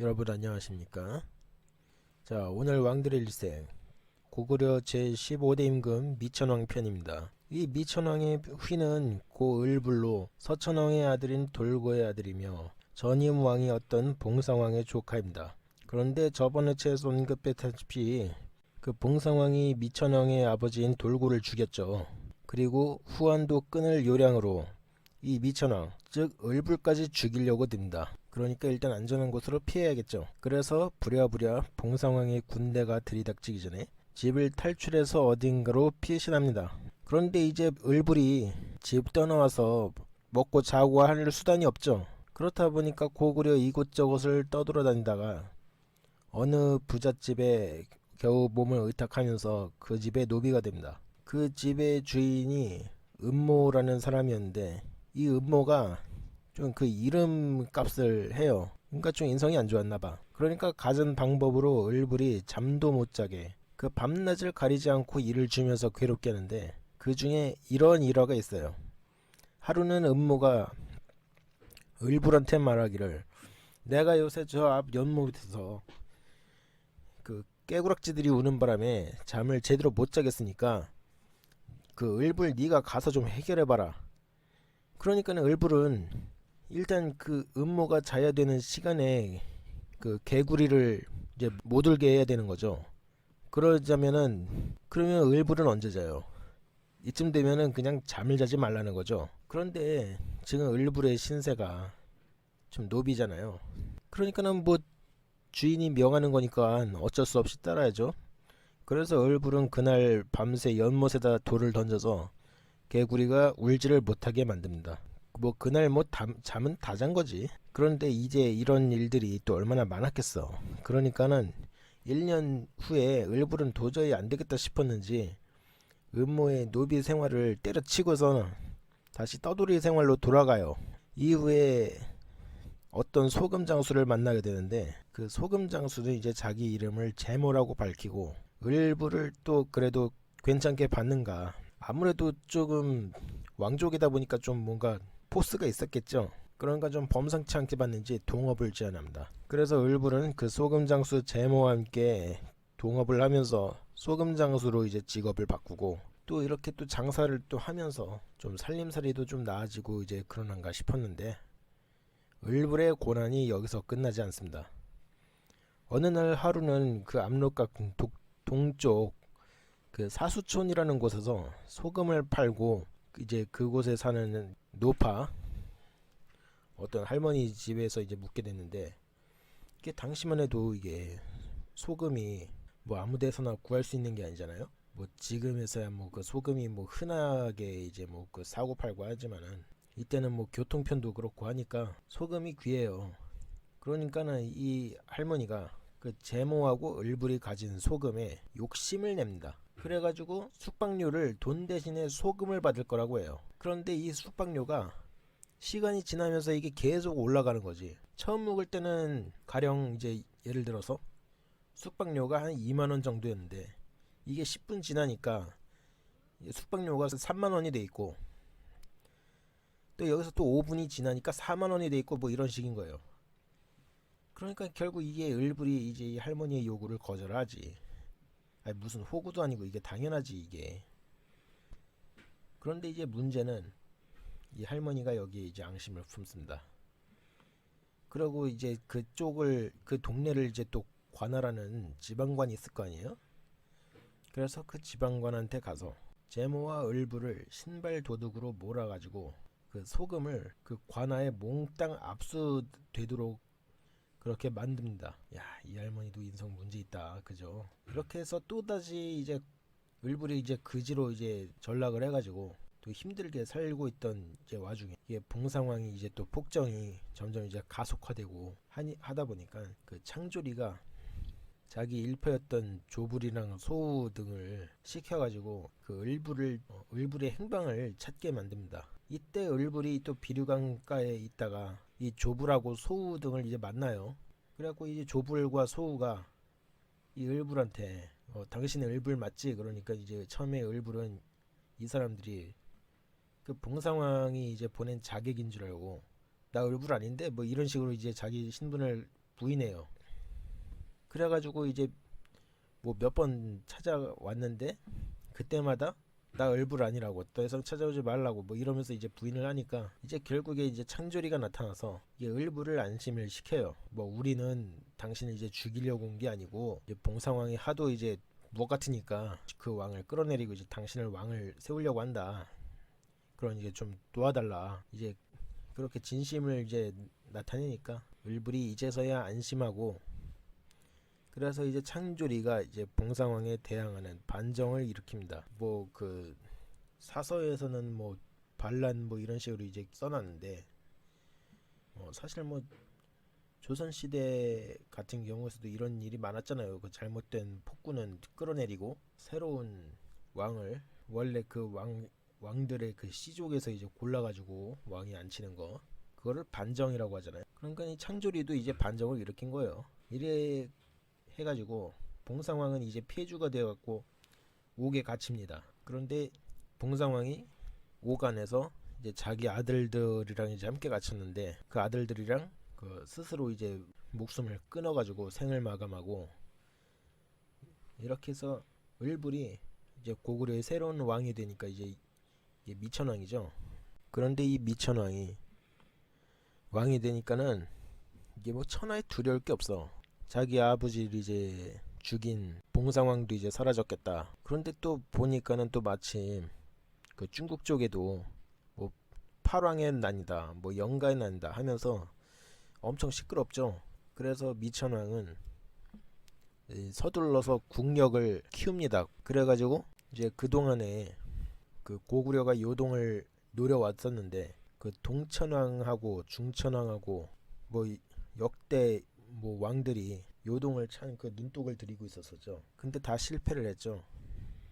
여러분 안녕하십니까? 자, 오늘 왕들의 일생 고구려 제15대 임금 미천왕 편입니다. 이 미천왕의 휘는 고 을불로 서천왕의 아들인 돌고의 아들이며 전임 왕이었던 봉상왕의 조카입니다. 그런데 저번에 채소 언급했다시피 그 봉상왕이 미천왕의 아버지인 돌고를 죽였죠. 그리고 후한도 끊을 요량으로 이 미천왕, 즉 을불까지 죽이려고 듭니다. 그러니까 일단 안전한 곳으로 피해야겠죠. 그래서 부랴부랴 봉상왕의 군대가 들이닥치기 전에 집을 탈출해서 어딘가로 피신합니다. 그런데 이제 을불이 집 떠나와서 먹고 자고 할 수단이 없죠. 그렇다 보니까 고구려 이곳저곳을 떠돌아다니다가 어느 부잣집에 겨우 몸을 의탁하면서 그 집의 노비가 됩니다. 그 집의 주인이 음모라는 사람이었는데 이 음모가 좀 그 이름 값을 해요. 그러니까 좀 인성이 안 좋았나봐. 그러니까 갖은 방법으로 을불이 잠도 못 자게 그 밤낮을 가리지 않고 일을 주면서 괴롭게 하는데 그 중에 이런 일화가 있어요. 하루는 음모가 을불한테 말하기를 내가 요새 저 앞 연못에서 그 깨구락지들이 우는 바람에 잠을 제대로 못 자겠으니까 그 을불 네가 가서 좀 해결해봐라. 그러니까는 을불은 일단 그 음모가 자야 되는 시간에 그 개구리를 이제 못 울게 해야 되는 거죠. 그러면 을불은 언제 자요? 이쯤 되면은 그냥 잠을 자지 말라는 거죠. 그런데 지금 을불의 신세가 좀 노비잖아요. 그러니까는 뭐 주인이 명하는 거니까 어쩔 수 없이 따라야죠. 그래서 을불은 그날 밤새 연못에다 돌을 던져서 개구리가 울지를 못하게 만듭니다. 뭐 그날 뭐 잠은 다 잔 거지. 그런데 이제 이런 일들이 또 얼마나 많았겠어. 그러니까는 1년 후에 을불은 도저히 안 되겠다 싶었는지 음모의 노비 생활을 때려치고서 다시 떠돌이 생활로 돌아가요. 이후에 어떤 소금 장수를 만나게 되는데 그 소금 장수는 이제 자기 이름을 제모라고 밝히고 을불을 또 그래도 괜찮게 받는가. 아무래도 조금 왕족이다 보니까 좀 뭔가 포스가 있었겠죠. 그러니까 좀 범상치 않게 받는지 동업을 제안합니다. 그래서 을불은 그 소금장수 제모와 함께 동업을 하면서 소금장수로 이제 직업을 바꾸고 또 이렇게 또 장사를 또 하면서 좀 살림살이도 좀 나아지고 이제 그러는가 싶었는데 을불의 고난이 여기서 끝나지 않습니다. 어느 날 하루는 그 압록강 동쪽 그 사수촌이라는 곳에서 소금을 팔고 이제 그곳에 사는 노파 어떤 할머니 집에서 이제 묵게 됐는데 이게 당시만 해도 이게 소금이 뭐 아무 데서나 구할 수 있는 게 아니잖아요. 뭐 지금에서야 뭐 그 소금이 뭐 흔하게 이제 뭐 그 사고 팔고 하지만은 이때는 뭐 교통편도 그렇고 하니까 소금이 귀해요. 그러니까는 이 할머니가 그 제모하고 을불이 가진 소금에 욕심을 냅니다. 그래가지고 숙박료를 돈 대신에 소금을 받을 거라고 해요. 그런데 이 숙박료가 시간이 지나면서 이게 계속 올라가는 거지. 처음 묵을 때는 가령 이제 예를 들어서 숙박료가 한 2만 원 정도였는데 이게 10분 지나니까 숙박료가 3만 원이 돼 있고 또 여기서 또 5분이 지나니까 4만 원이 돼 있고 뭐 이런 식인 거예요. 그러니까 결국 이게 을불이 이제 이 할머니의 요구를 거절하지. 아니 무슨 호구도 아니고 이게 당연하지 이게. 그런데 이제 문제는 이 할머니가 여기에 이제 앙심을 품습니다. 그리고 이제 그쪽을 그 동네를 이제 또 관할하는 지방관이 있을 거 아니에요? 그래서 그 지방관한테 가서 제모와 을불을 신발 도둑으로 몰아가지고 그 소금을 그 관아에 몽땅 압수되도록 그렇게 만듭니다. 야, 이 할머니도 인성 문제 있다, 그죠? 그렇게 해서 또다시 이제 을불이 이제 그지로 이제 전락을 해가지고 또 힘들게 살고 있던 이제 와중에 이게 봉상왕이 이제 또 폭정이 점점 이제 가속화되고 하다 보니까 그 창조리가 자기 일패였던 조불이랑 소우 등을 시켜가지고 그 을불의 행방을 찾게 만듭니다. 이때 을불이 또 비류강가에 있다가 이 조불하고 소우 등을 이제 만나요. 그래갖고 이제 조불과 소우가 이 을불한테 당신의 을불 맞지? 그러니까 이제 처음에 을불은 이 사람들이 그 봉상왕이 이제 보낸 자객인 줄 알고 나 을불 아닌데 뭐 이런 식으로 이제 자기 신분을 부인해요. 그래가지고 이제 뭐 몇 번 찾아왔는데 그때마다 나 을불 아니라고, 더 이상 찾아오지 말라고 뭐 이러면서 이제 부인을 하니까 이제 결국에 이제 창조리가 나타나서 이게 을불을 안심을 시켜요. 뭐 우리는 당신을 이제 죽이려고 온 게 아니고 이제 봉상왕이 하도 이제 무엇 같으니까 그 왕을 끌어내리고 이제 당신을 왕을 세우려고 한다. 그런 이제 좀 도와달라. 이제 그렇게 진심을 이제 나타내니까 을불이 이제서야 안심하고, 그래서 이제 창조리가 이제 봉상왕에 대항하는 반정을 일으킵니다. 뭐 그 사서에서는 뭐 반란 뭐 이런 식으로 이제 써놨는데, 사실 뭐 조선 시대 같은 경우에서도 이런 일이 많았잖아요. 그 잘못된 폭군은 끌어내리고 새로운 왕을, 원래 그 왕들의 그 씨족에서 이제 골라가지고 왕이 앉히는 거, 그거를 반정이라고 하잖아요. 그러니까 이 창조리도 이제 반정을 일으킨 거예요. 이래 해가지고 봉상왕은 이제 폐주가 되어갖고 옥에 갇힙니다. 그런데 봉상왕이 옥 안에서 이제 자기 아들들이랑 이제 함께 갇혔는데, 그 아들들이랑 그 스스로 이제 목숨을 끊어가지고 생을 마감하고, 이렇게 해서 을불이 이제 고구려의 새로운 왕이 되니까 이제 이게 미천왕이죠. 그런데 이 미천왕이 왕이 되니까는 이게 뭐 천하에 두려울 게 없어. 자기 아버지를 이제 죽인 봉상왕도 이제 사라졌겠다. 그런데 또 보니까는 또 마침 그 중국 쪽에도 뭐 팔왕의 난이다, 뭐 영가의 난이다 하면서 엄청 시끄럽죠. 그래서 미천왕은 서둘러서 국력을 키웁니다. 그래가지고 이제 그동안에 그 고구려가 요동을 노려왔었는데, 그 동천왕하고 중천왕하고 뭐 역대 뭐 왕들이 요동을 찬 그 눈독을 들이고 있었었죠. 근데 다 실패를 했죠.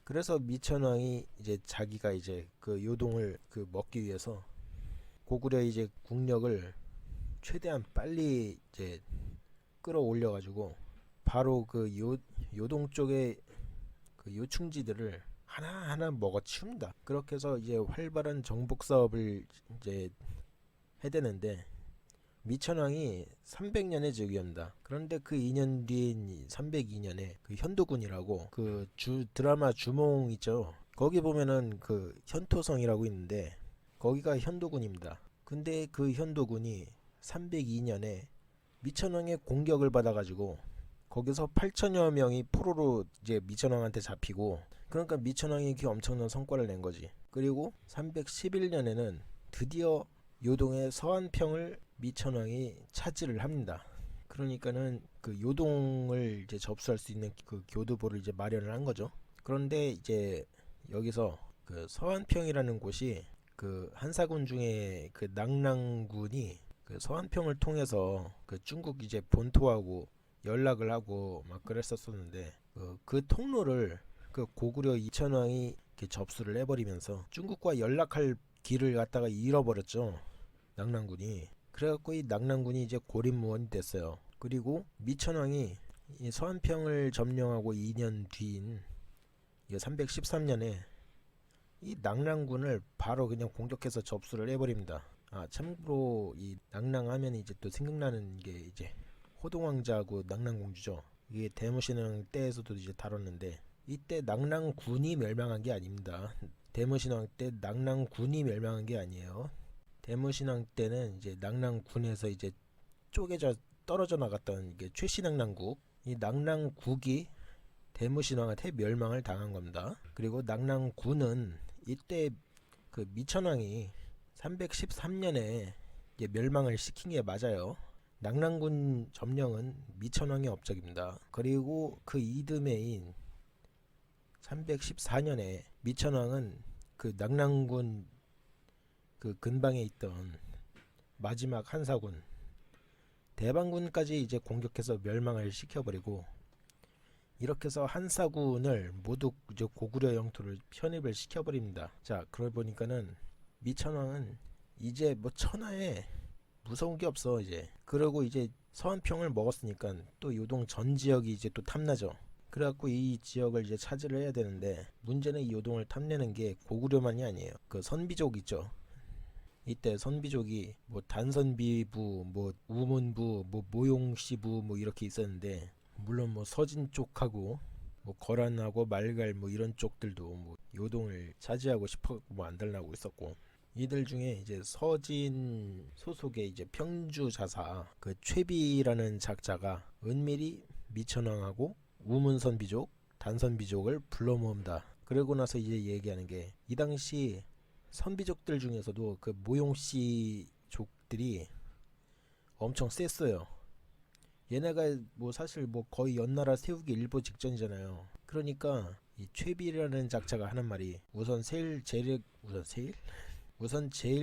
그래서 미천왕이 이제 자기가 이제 그 요동을 그 먹기 위해서 고구려 이제 국력을 최대한 빨리 이제 끌어올려 가지고 바로 그 요동 쪽의 그 요충지들을 하나하나 먹어치웁니다. 그렇게 해서 이제 활발한 정복 사업을 이제 해대는데, 미천왕이 300년의 즉위합니다. 그런데 그 2년 뒤인 302년에 그 현도군이라고 그 드라마 주몽 있죠. 거기 보면은 그 현토성이라고 있는데 거기가 현도군입니다. 근데 그 현도군이 302년에 미천왕의 공격을 받아가지고 거기서 8천여 명이 포로로 이제 미천왕한테 잡히고, 그러니까 미천왕이 이렇게 엄청난 성과를 낸 거지. 그리고 311년에는 드디어 요동의 서안평을 미천왕이 차지를 합니다. 그러니까는 그 요동을 이제 접수할 수 있는 그 교두보를 이제 마련을 한 거죠. 그런데 이제 여기서 그 서안평이라는 곳이 그 한사군 중에 그 낙랑군이 그 서안평을 통해서 그 중국 이제 본토하고 연락을 하고 막 그랬었었는데, 그 통로를 그 고구려 이천왕이 이렇게 접수를 해버리면서 중국과 연락할 길을 갖다가 잃어버렸죠, 낙랑군이. 그래갖고 이 낙랑군이 이제 고립무원이 됐어요. 그리고 미천왕이 이 서안평을 점령하고 2년 뒤인 313년에 이 낙랑군을 바로 그냥 공격해서 접수를 해버립니다. 아, 참고로 이 낙랑하면 이제 또 생각나는 게 이제 호동왕자하고 낙랑공주죠. 이게 대무신왕 때에서도 이제 다뤘는데, 이때 낙랑군이 멸망한 게 아닙니다. 대무신왕 때 낙랑군이 멸망한 게 아니에요. 대무신왕 때는 이제 낙랑군에서 이제 쪼개져 떨어져 나갔던 이게 최신낙랑국, 이 낙랑국이 대무신왕한테 멸망을 당한 겁니다. 그리고 낙랑군은 이때 그 미천왕이 313년에 이제 멸망을 시킨 게 맞아요. 낙랑군 점령은 미천왕의 업적입니다. 그리고 그 이듬해인 314년에 미천왕은 그 낙랑군 그 근방에 있던 마지막 한사군 대방군까지 이제 공격해서 멸망을 시켜버리고, 이렇게 해서 한사군을 모두 이제 고구려 영토를 편입을 시켜버립니다. 자, 그러고 보니까는 미천왕은 이제 뭐 천하에 무서운 게 없어 이제. 그리고 이제 서안평을 먹었으니까 또 요동 전 지역이 이제 또 탐나죠. 그래갖고 이 지역을 이제 차지를 해야 되는데, 문제는 이 요동을 탐내는 게 고구려만이 아니에요. 그 선비족 있죠. 이때 선비족이 뭐 단선비부, 뭐 우문부, 뭐 모용시부 뭐 이렇게 있었는데, 물론 뭐 서진 쪽하고 뭐 거란하고 말갈 뭐 이런 쪽들도 뭐 요동을 차지하고 싶어 뭐 안달나고 있었고, 이들 중에 이제 서진 소속의 이제 평주자사 그 최비라는 작자가 은밀히 미천왕하고 우문선비족, 단선비족을 불러 모은다. 그러고 나서 이제 얘기하는 게, 이 당시 선비족들 중에서도 그 모용씨족들이 엄청 셌어요. 얘네가 뭐 사실 뭐 거의 연나라 세우기 일보 직전이잖아요. 그러니까 이 최비라는 작자가 하는 말이, 우선 제일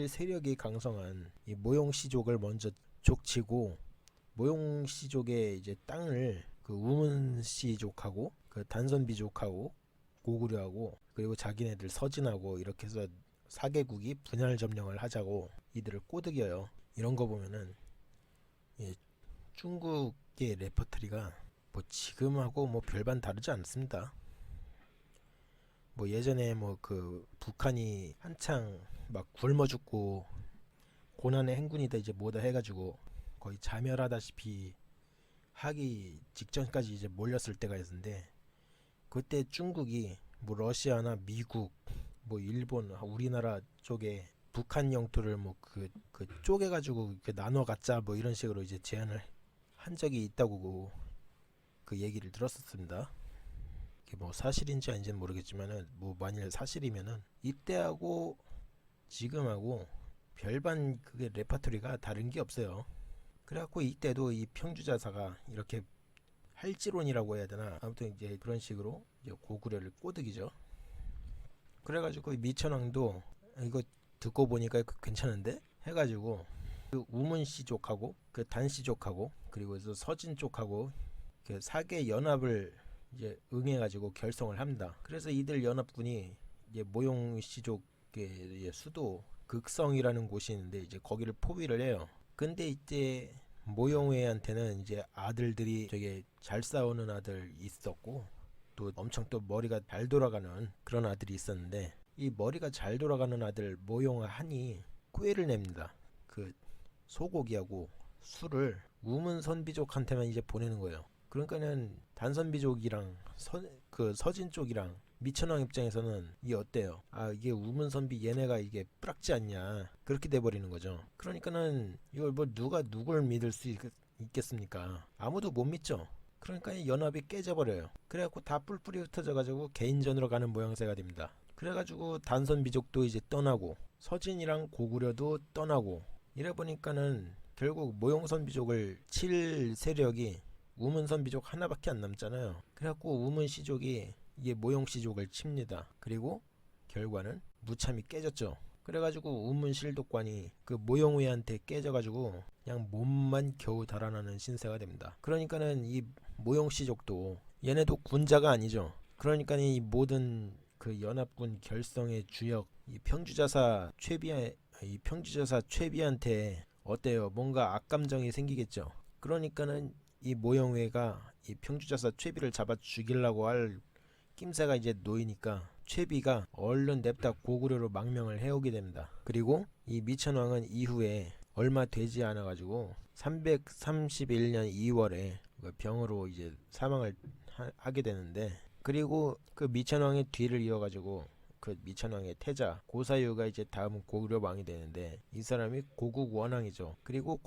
세력이 강성한 이 모용씨족을 먼저 족치고, 모용씨족의 이제 땅을 그 우문씨족하고 그 단선비족하고 고구려하고 그리고 자기네들 서진하고 이렇게 해서 4개국이 분할 점령을 하자고 이들을 꼬드겨요. 이런 거 보면은 이 중국의 레퍼토리가 뭐 지금하고 뭐 별반 다르지 않습니다. 뭐 예전에 뭐 그 북한이 한창 막 굶어 죽고 고난의 행군이다 이제 뭐다 해가지고 거의 자멸하다시피 하기 직전까지 이제 몰렸을 때가 있었는데, 그때 중국이 뭐 러시아나 미국 뭐 일본 우리나라 쪽에 북한 영토를 뭐 그 쪼개가지고 나눠 갖자 뭐 이런 식으로 이제 제안을 한 적이 있다고 그 얘기를 들었었습니다. 이게 뭐 사실인지 아닌지는 모르겠지만은 뭐 만일 사실이면은 이때하고 지금하고 별반 그게 레파토리가 다른 게 없어요. 그래갖고 이때도 이 평주자사가 이렇게 할지론이라고 해야 되나, 아무튼 이제 그런 식으로 이제 고구려를 꼬드기죠. 그래가지고 미천왕도 이거 듣고 보니까 괜찮은데 해가지고 그 우문씨족하고 그 단씨족하고 그리고 서진 쪽하고 그 4개 연합을 이제 응해가지고 결성을 합니다. 그래서 이들 연합군이 이제 모용씨족의 수도 극성이라는 곳이 있는데 이제 거기를 포위를 해요. 근데 이때 모용회한테는 이제 아들들이 되게 잘 싸우는 아들 있었고, 또 엄청 또 머리가 잘 돌아가는 그런 아들이 있었는데, 이 머리가 잘 돌아가는 아들 모용하니 꾀를 냅니다. 그 소고기하고 술을 우문선비족한테만 이제 보내는 거예요. 그러니까는 단선비족이랑 그 서진 쪽이랑 미천왕 입장에서는 이게 어때요? 아, 이게 우문선비 얘네가 이게 뿌락지 않냐, 그렇게 돼버리는 거죠. 그러니까는 이걸 뭐 누가 누굴 믿을 수 있겠습니까? 아무도 못 믿죠. 그러니까 연합이 깨져버려요. 그래갖고 다 뿔뿔이 흩어져가지고 개인전으로 가는 모양새가 됩니다. 그래가지고 단선비족도 이제 떠나고 서진이랑 고구려도 떠나고, 이래 보니까는 결국 모용선비족을 칠 세력이 우문선비족 하나밖에 안 남잖아요. 그래갖고 우문씨족이 이게 모용씨족을 칩니다. 그리고 결과는 무참히 깨졌죠. 그래가지고 우문실독관이 그 모용회한테 깨져가지고 그냥 몸만 겨우 달아나는 신세가 됩니다. 그러니까는 이 모용씨족도 얘네도 군자가 아니죠. 그러니까 이 모든 그 연합군 결성의 주역 이 평주자사 최비한테 어때요? 뭔가 악감정이 생기겠죠. 그러니까는 이 모용회가 이 평주자사 최비를 잡아 죽이려고 할 낌새가 이제 놓이니까 최비가 얼른 냅다 고구려로 망명을 해오게 됩니다. 그리고 이 미천왕은 이후에 얼마 되지 않아 가지고 331년 2월에 병으로 이제 사망을 하게 되는데, 그리고 그 미천왕의 뒤를 이어가지고 그 미천왕의 태자 고사유가 이제 다음 고구려 왕이 되는데, 이 사람이 고국원왕이죠. 그리고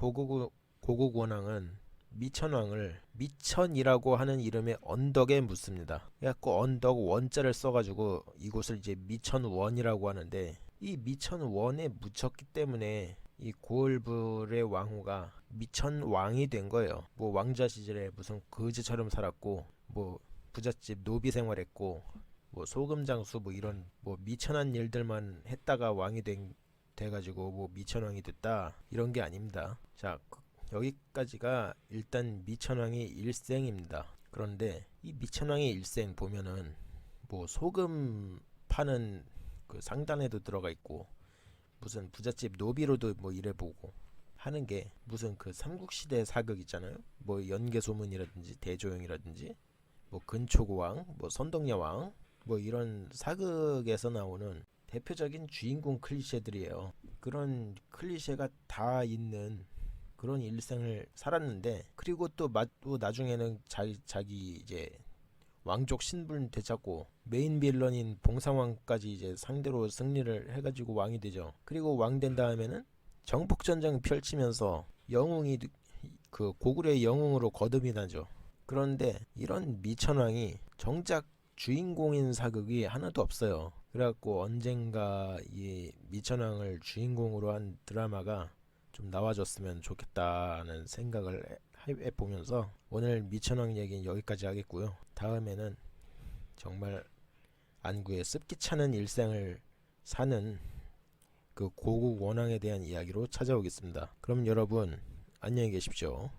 고국원왕은 미천왕을 미천이라고 하는 이름의 언덕에 묻습니다. 그래갖고 언덕 원자를 써가지고 이곳을 이제 미천원이라고 하는데, 이 미천원에 묻혔기 때문에 이 고을불의 왕후가 미천왕이 된 거예요. 뭐 왕자 시절에 무슨 거지처럼 살았고 뭐 부잣집 노비 생활했고 뭐 소금장수 뭐 이런 뭐 미천한 일들만 했다가 왕이 돼가지고 뭐 미천왕이 됐다, 이런 게 아닙니다. 자, 여기까지가 일단 미천왕의 일생입니다. 그런데 이 미천왕의 일생 보면은 뭐 소금 파는 그 상단에도 들어가 있고 무슨 부잣집 노비로도 뭐 이래보고 하는 게 무슨 그 삼국시대 사극 있잖아요. 뭐 연개소문이라든지 대조영이라든지 뭐 근초고왕, 뭐 선덕여왕 뭐 이런 사극에서 나오는 대표적인 주인공 클리셰들이에요. 그런 클리셰가 다 있는 그런 일생을 살았는데, 그리고 또 나중에는 자기 이제 왕족 신분 되찾고 메인 빌런인 봉상왕까지 이제 상대로 승리를 해가지고 왕이 되죠. 그리고 왕 된 다음에는 정복 전쟁 펼치면서 영웅이 그 고구려의 영웅으로 거듭이 나죠. 그런데 이런 미천왕이 정작 주인공인 사극이 하나도 없어요. 그래갖고 언젠가 이 미천왕을 주인공으로 한 드라마가 좀 나와줬으면 좋겠다는 생각을 해보면서 오늘 미천왕 얘기는 여기까지 하겠고요. 다음에는 정말 안구에 습기 차는 일생을 사는 그 고국 원왕에 대한 이야기로 찾아오겠습니다. 그럼 여러분 안녕히 계십시오.